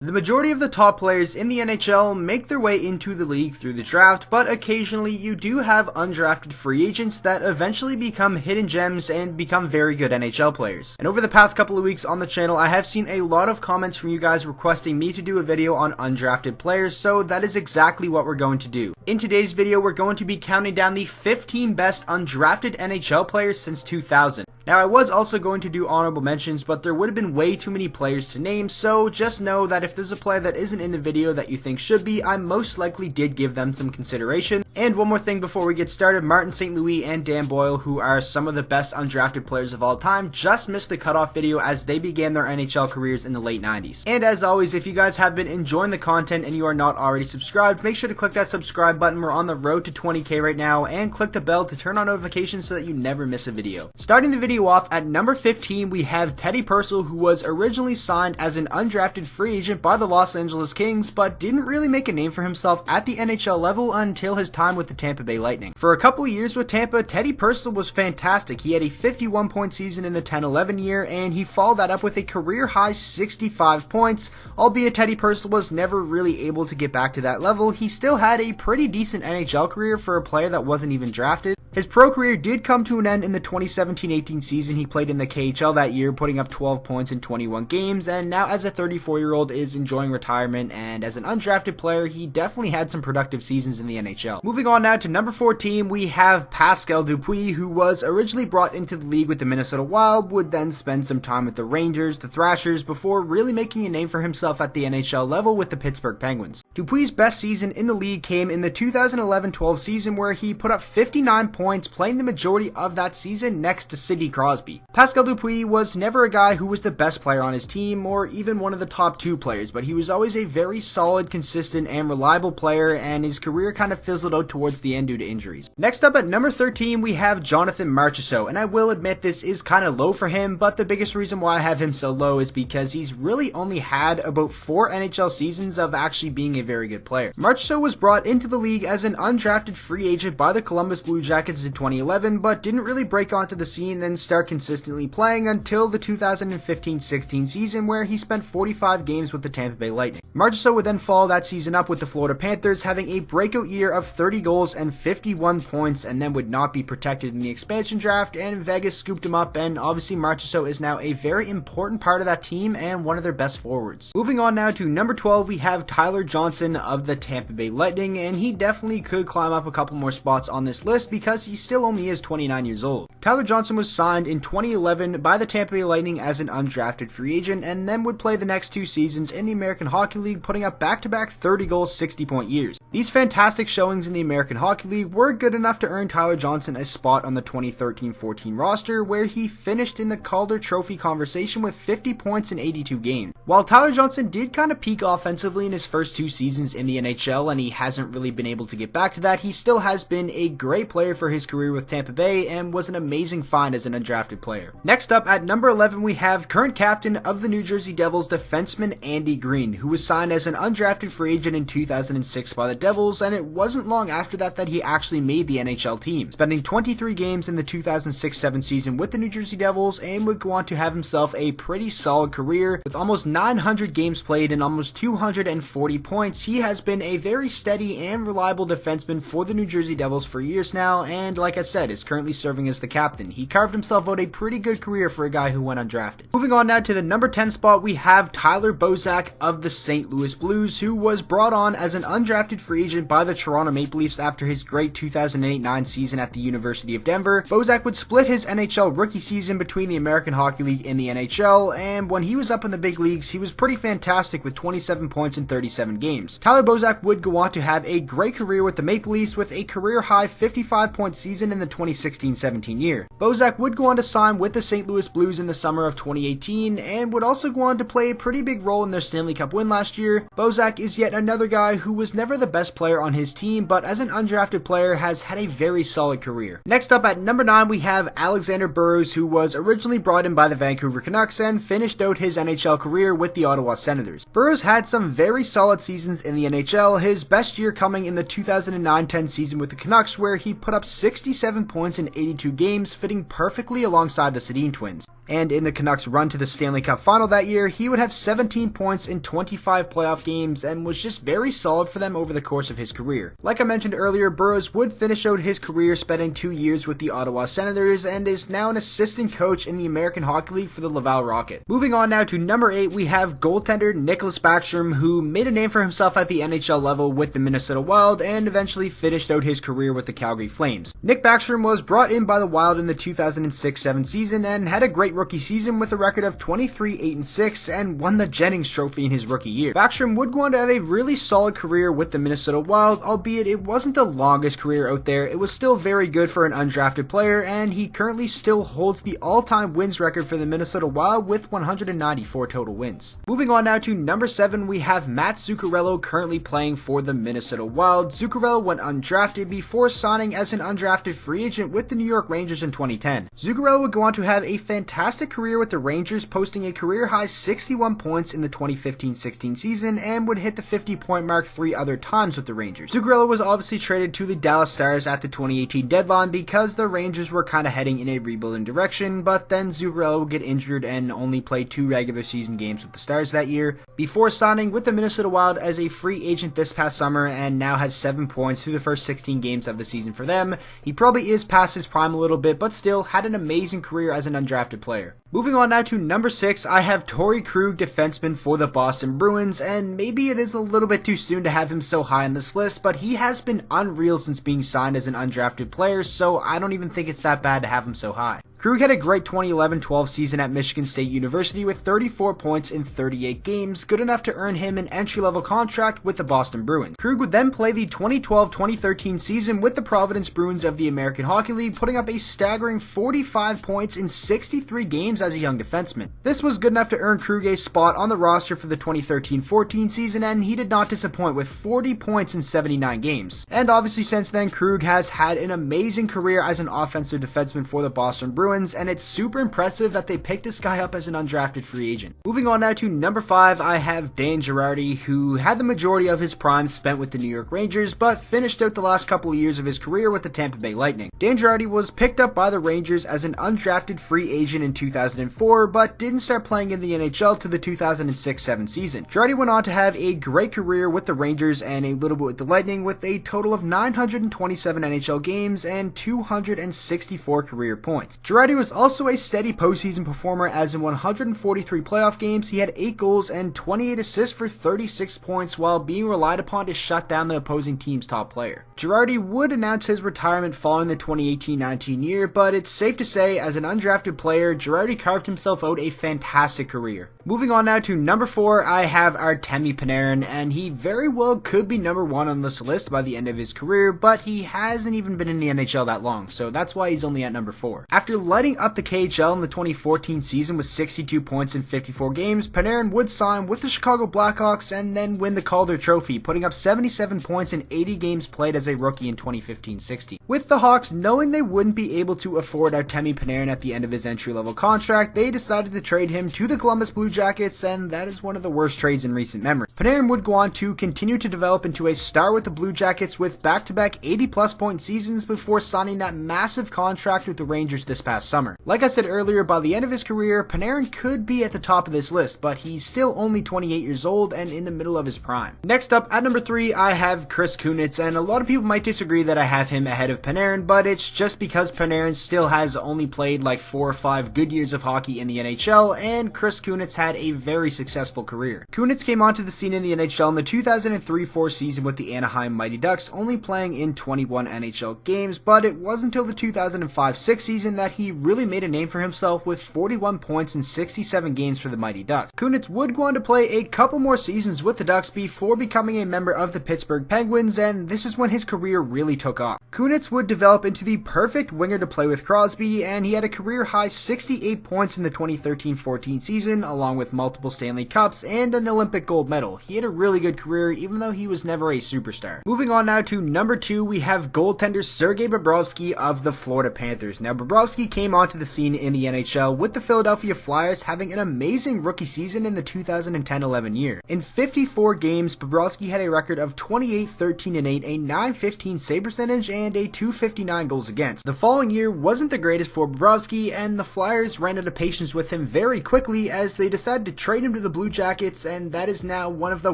The majority of the top players in the NHL make their way into the league through the draft, but occasionally you do have undrafted free agents that eventually become hidden gems and become very good NHL players. And over the past couple of weeks on the channel, I have seen a lot of comments from you guys requesting me to do a video on undrafted players, so that is exactly what we're going to do. In today's video, we're going to be counting down the 15 best undrafted NHL players since 2000. Now, I was also going to do honorable mentions, but there would have been way too many players to name, so just know that if there's a player that isn't in the video that you think should be, I most likely did give them some consideration. And one more thing before we get started, Martin St. Louis and Dan Boyle, who are some of the best undrafted players of all time, just missed the cutoff video as they began their NHL careers in the late 90s. And as always, if you guys have been enjoying the content and you are not already subscribed, make sure to click that subscribe button. We're on the road to 20k right now, and click the bell to turn on notifications so that you never miss a video. Starting the video off at number 15, we have Teddy Percel, who was originally signed as an undrafted free agent by the Los Angeles Kings, but didn't really make a name for himself at the NHL level until his time with the Tampa Bay Lightning. For a couple of years with Tampa, Teddy Percel was fantastic. He had a 51-point season in the 10-11 year, and he followed that up with a career-high 65 points. Albeit Teddy Percel was never really able to get back to that level, he still had a pretty decent NHL career for a player that wasn't even drafted. His pro career did come to an end in the 2017-18 season. He played in the KHL that year, putting up 12 points in 21 games, and now as a 34-year-old is enjoying retirement, and as an undrafted player, he definitely had some productive seasons in the NHL. Moving on now to number 14, we have Pascal Dupuis, who was originally brought into the league with the Minnesota Wild, would then spend some time with the Rangers, the Thrashers, before really making a name for himself at the NHL level with the Pittsburgh Penguins. Dupuis' best season in the league came in the 2011-12 season, where he put up 59 points, playing the majority of that season next to Sidney Crosby. Pascal Dupuis was never a guy who was the best player on his team, or even one of the top two players, but he was always a very solid, consistent, and reliable player, and his career kind of fizzled out towards the end due to injuries. Next up at number 13, we have Jonathan Marchessault, and I will admit this is kind of low for him, but the biggest reason why I have him so low is because he's really only had about 4 NHL seasons of actually being a very good player. Marchessault was brought into the league as an undrafted free agent by the Columbus Blue Jackets in 2011, but didn't really break onto the scene and start consistently playing until the 2015-16 season, where he spent 45 games with the Tampa Bay Lightning. Marchessault would then follow that season up with the Florida Panthers, having a breakout year of 30 goals and 51 points, and then would not be protected in the expansion draft, and Vegas scooped him up, and obviously Marchessault is now a very important part of that team and one of their best forwards. Moving on now to number 12, we have Tyler Johnson of the Tampa Bay Lightning, and he definitely could climb up a couple more spots on this list because he still only is 29 years old. Tyler Johnson was signed in 2011 by the Tampa Bay Lightning as an undrafted free agent, and then would play the next 2 seasons in the American Hockey League, putting up back-to-back 30-goal, 60-point years. These fantastic showings in the American Hockey League were good enough to earn Tyler Johnson a spot on the 2013-14 roster, where he finished in the Calder Trophy conversation with 50 points in 82 games. While Tyler Johnson did kind of peak offensively in his first 2 seasons in the NHL, and he hasn't really been able to get back to that, he still has been a great player for his career with Tampa Bay and was an amazing find as an undrafted player. Next up at number 11, we have current captain of the New Jersey Devils defenseman Andy Greene, who was signed as an undrafted free agent in 2006 by the Devils, and it wasn't long after that that he actually made the NHL team, spending 23 games in the 2006-07 season with the New Jersey Devils, and would go on to have himself a pretty solid career with almost 900 games played and almost 240 points. He has been a very steady and reliable defenseman for the New Jersey Devils for years now, and like I said, is currently serving as the captain. He carved himself out a pretty good career for a guy who went undrafted. Moving on now to the number 10 spot, we have Tyler Bozak of the St. Louis Blues, who was brought on as an undrafted free agent by the Toronto Maple Leafs after his great 2008-09 season at the University of Denver. Bozak would split his NHL rookie season between the American Hockey League and the NHL, and when he was up in the big leagues, he was pretty fantastic with 27 points in 37 games. Tyler Bozak would go on to have a great career with the Maple Leafs with a career-high 55-point season in the 2016-17 year. Bozak would go on to sign with the St. Louis Blues in the summer of 2018, and would also go on to play a pretty big role in their Stanley Cup win last year. Bozak is yet another guy who was never the best player on his team, but as an undrafted player has had a very solid career. Next up at number 9, we have Alexander Burrows, who was originally brought in by the Vancouver Canucks and finished out his NHL career with the Ottawa Senators. Burrows had some very solid seasons in the NHL, his best year coming in the 2009-10 season with the Canucks, where he put up 67 points in 82 games, fitting perfectly alongside the Sedin twins. And in the Canucks' run to the Stanley Cup final that year, he would have 17 points in 25 playoff games and was just very solid for them over the course of his career. Like I mentioned earlier, Burrows would finish out his career spending 2 years with the Ottawa Senators and is now an assistant coach in the American Hockey League for the Laval Rocket. Moving on now to number 8, we have goaltender Niklas Backstrom, who made a name for himself at the NHL level with the Minnesota Wild and eventually finished out his career with the Calgary Flames. Nick Backstrom was brought in by the Wild in the 2006-07 season and had a great rookie season with a record of 23-8-6 and won the Jennings Trophy in his rookie year. Backstrom would go on to have a really solid career with the Minnesota Wild, albeit it wasn't the longest career out there. It was still very good for an undrafted player, and he currently still holds the all-time wins record for the Minnesota Wild with 194 total wins. Moving on now to number 7, we have Matt Zuccarello currently playing for the Minnesota Wild. Zuccarello went undrafted before signing as an undrafted free agent with the New York Rangers in 2010. Zuccarello would go on to have a fantastic career with the Rangers, posting a career-high 61 points in the 2015-16 season and would hit the 50-point mark 3 other times with the Rangers. Zuccarello was obviously traded to the Dallas Stars at the 2018 deadline because the Rangers were kind of heading in a rebuilding direction, but then Zuccarello would get injured and only played 2 regular season games with the Stars that year, before signing with the Minnesota Wild as a free agent this past summer and now has 7 points through the first 16 games of the season for them. He probably is past his prime a little bit, but still had an amazing career as an undrafted player. Moving on now to number 6, I have Torey Krug, defenseman for the Boston Bruins, and maybe it is a little bit too soon to have him so high on this list, but he has been unreal since being signed as an undrafted player, so I don't even think it's that bad to have him so high. Krug had a great 2011-12 season at Michigan State University with 34 points in 38 games, good enough to earn him an entry-level contract with the Boston Bruins. Krug would then play the 2012-2013 season with the Providence Bruins of the American Hockey League, putting up a staggering 45 points in 63 games as a young defenseman. This was good enough to earn Krug a spot on the roster for the 2013-14 season, and he did not disappoint with 40 points in 79 games. And obviously since then, Krug has had an amazing career as an offensive defenseman for the Boston Bruins, and it's super impressive that they picked this guy up as an undrafted free agent. Moving on now to number 5, I have Dan Girardi, who had the majority of his prime spent with the New York Rangers, but finished out the last couple of years of his career with the Tampa Bay Lightning. Dan Girardi was picked up by the Rangers as an undrafted free agent in 2004, but didn't start playing in the NHL to the 2006-07 season. Girardi went on to have a great career with the Rangers and a little bit with the Lightning, with a total of 927 NHL games and 264 career points. Girardi was also a steady postseason performer, as in 143 playoff games, he had 8 goals and 28 assists for 36 points while being relied upon to shut down the opposing team's top player. Girardi would announce his retirement following the 2018-19 year, but it's safe to say as an undrafted player, Girardi carved himself out a fantastic career. Moving on now to number 4, I have Artemi Panarin, and he very well could be number 1 on this list by the end of his career, but he hasn't even been in the NHL that long, so that's why he's only at number 4. After lighting up the KHL in the 2014 season with 62 points in 54 games, Panarin would sign with the Chicago Blackhawks and then win the Calder Trophy, putting up 77 points in 80 games played as a rookie in 2015-16. With the Hawks knowing they wouldn't be able to afford Artemi Panarin at the end of his entry-level contract, they decided to trade him to the Columbus Blue Jackets, and that is one of the worst trades in recent memory. Panarin would go on to continue to develop into a star with the Blue Jackets with back-to-back 80-plus point seasons before signing that massive contract with the Rangers this past summer. Like I said earlier, by the end of his career, Panarin could be at the top of this list, but he's still only 28 years old and in the middle of his prime. Next up, at number 3, I have Chris Kunitz, and a lot of people might disagree that I have him ahead of Panarin, but it's just because Panarin still has only played like 4 or 5 good years of hockey in the NHL, and Chris Kunitz had a very successful career. Kunitz came onto the scene in the NHL in the 2003-04 season with the Anaheim Mighty Ducks, only playing in 21 NHL games, but it wasn't until the 2005-06 season that he really made a name for himself with 41 points in 67 games for the Mighty Ducks. Kunitz would go on to play a couple more seasons with the Ducks before becoming a member of the Pittsburgh Penguins, and this is when his career really took off. Kunitz would develop into the perfect winger to play with Crosby, and he had a career-high 68 points in the 2013-14 season, along along with multiple Stanley Cups and an Olympic gold medal. He had a really good career, even though he was never a superstar. Moving on now to number 2, we have goaltender Sergei Bobrovsky of the Florida Panthers. Now, Bobrovsky came onto the scene in the NHL with the Philadelphia Flyers, having an amazing rookie season in the 2010-11 year. In 54 games, Bobrovsky had a record of 28-13-8, a .915 save percentage, and a .259 goals against. The following year wasn't the greatest for Bobrovsky, and the Flyers ran out of patience with him very quickly as they decided to trade him to the Blue Jackets, and that is now one of the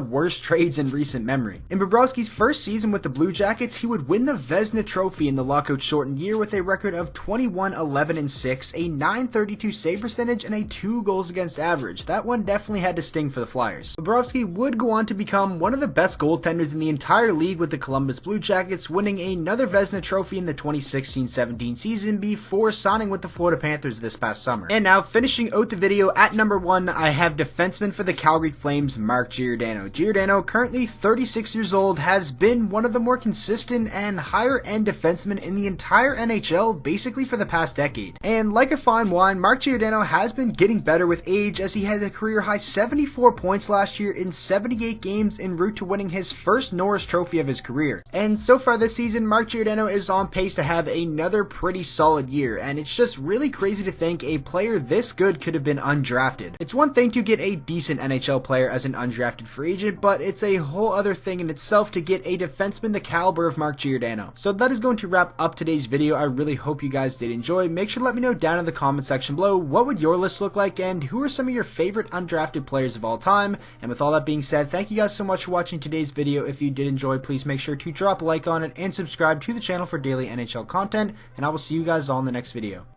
worst trades in recent memory. In Bobrovsky's first season with the Blue Jackets, he would win the Vezina Trophy in the lockout-shortened year with a record of 21-11-6, a .932 save percentage, and a 2 goals against average. That one definitely had to sting for the Flyers. Bobrovsky would go on to become one of the best goaltenders in the entire league with the Columbus Blue Jackets, winning another Vezina Trophy in the 2016-17 season before signing with the Florida Panthers this past summer. And now, finishing out the video at number 1, I have defenseman for the Calgary Flames, Marc Giordano. Giordano, currently 36 years old, has been one of the more consistent and higher-end defensemen in the entire NHL basically for the past decade. And like a fine wine, Marc Giordano has been getting better with age, as he had a career-high 74 points last year in 78 games en route to winning his first Norris Trophy of his career. And so far this season, Marc Giordano is on pace to have another pretty solid year, and it's just really crazy to think a player this good could have been undrafted. It's one thing to get a decent NHL player as an undrafted free agent, but it's a whole other thing in itself to get a defenseman the caliber of Marc Giordano. So that is going to wrap up today's video. I really hope you guys did enjoy. Make sure to let me know down in the comment section below what would your list look like and who are some of your favorite undrafted players of all time. And with all that being said, thank you guys so much for watching today's video. If you did enjoy, please make sure to drop a like on it and subscribe to the channel for daily NHL content, and I will see you guys all in the next video.